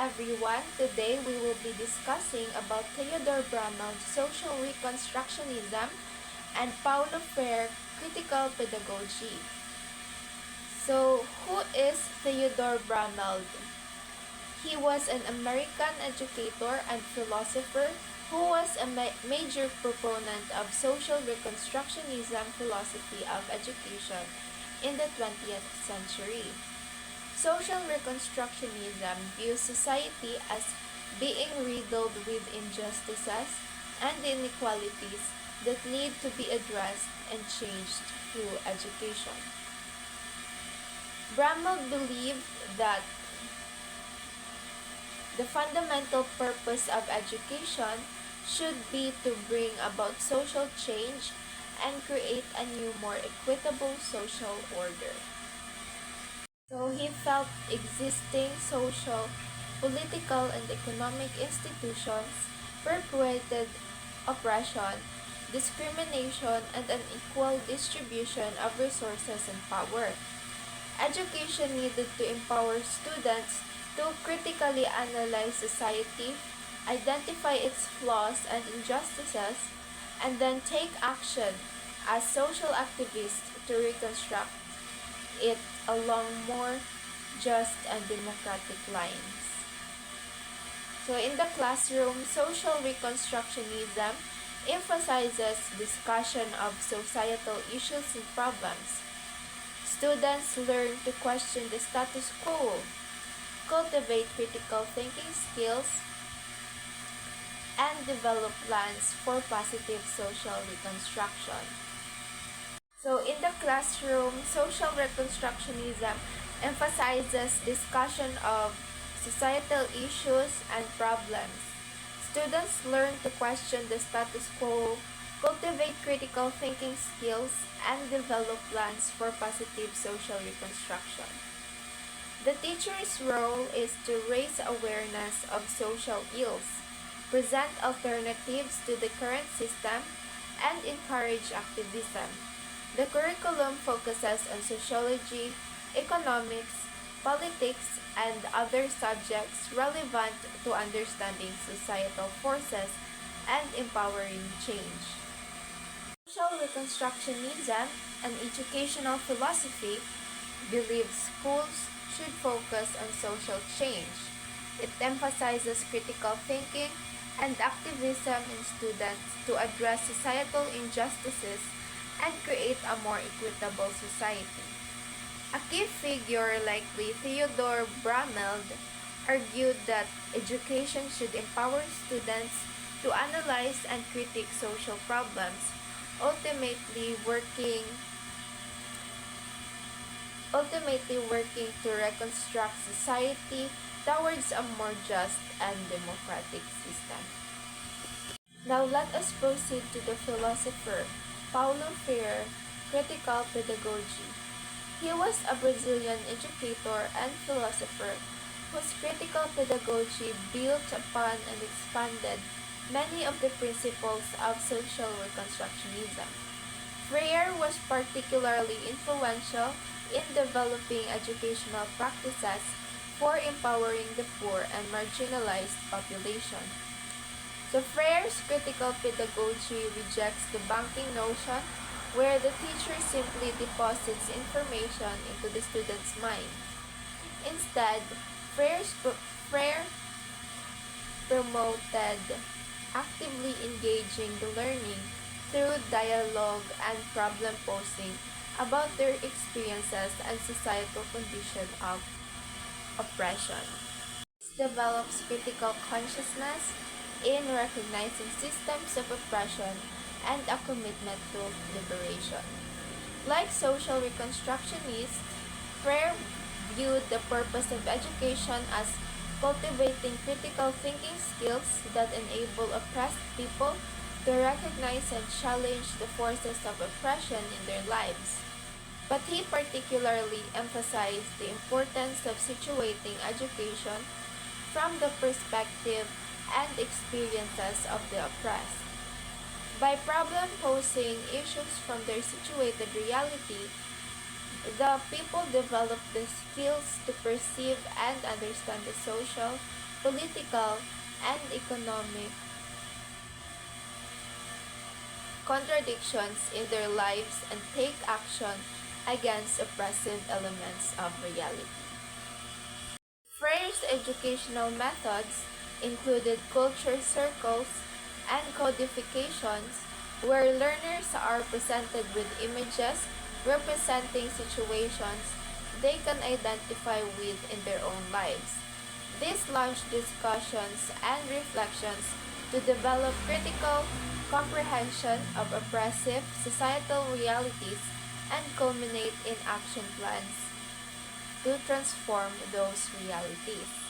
everyone. Today we will be discussing about Theodore Brammel's social reconstructionism and Paulo Freire critical pedagogy. So, who is Theodore Brammel? He was an American educator and philosopher who was a major proponent of social reconstructionism philosophy of education in the 20th century. Social reconstructionism views society as being riddled with injustices and inequalities that need to be addressed and changed through education. Brammel believed that the fundamental purpose of education should be to bring about social change and create a new, more equitable social order. So he felt existing social, political, and economic institutions perpetuated oppression, discrimination, and unequal distribution of resources and power. Education needed to empower students to critically analyze society, identify its flaws and injustices, and then take action as social activists to reconstruct it along more just and democratic lines. So in the classroom, social reconstructionism emphasizes discussion of societal issues and problems. Students learn to question the status quo, cultivate critical thinking skills, and develop plans for positive social reconstruction. So in the classroom, social reconstructionism emphasizes discussion of societal issues and problems. Students learn to question the status quo, cultivate critical thinking skills, and develop plans for positive social reconstruction. The teacher's role is to raise awareness of social ills, present alternatives to the current system, and encourage activism. The curriculum focuses on sociology, economics, politics, and other subjects relevant to understanding societal forces and empowering change. Social reconstructionism, an educational philosophy, believes schools should focus on social change. It emphasizes critical thinking and activism in students to address societal injustices and create a more equitable society. A key figure likely Theodore Brammel argued that education should empower students to analyze and critique social problems, ultimately working to reconstruct society towards a more just and democratic system. Now let us proceed to the philosopher Paulo Freire, critical pedagogy. He was a Brazilian educator and philosopher whose critical pedagogy built upon and expanded many of the principles of social reconstructionism. Freire was particularly influential in developing educational practices for empowering the poor and marginalized population. So Freire's critical pedagogy rejects the banking notion where the teacher simply deposits information into the student's mind. Instead, Freire promoted actively engaging the learning through dialogue and problem posing about their experiences and societal condition of oppression. This develops critical consciousness in recognizing systems of oppression and a commitment to liberation. Like social reconstructionists, Freire viewed the purpose of education as cultivating critical thinking skills that enable oppressed people to recognize and challenge the forces of oppression in their lives. But he particularly emphasized the importance of situating education from the perspective and experiences of the oppressed. By problem posing issues from their situated reality, The people develop the skills to perceive and understand the social, political, and economic contradictions in their lives and take action against oppressive elements of reality. Frere's educational methods included culture circles and codifications, where learners are presented with images representing situations they can identify with in their own lives. This launched discussions and reflections to develop critical comprehension of oppressive societal realities and culminate in action plans to transform those realities.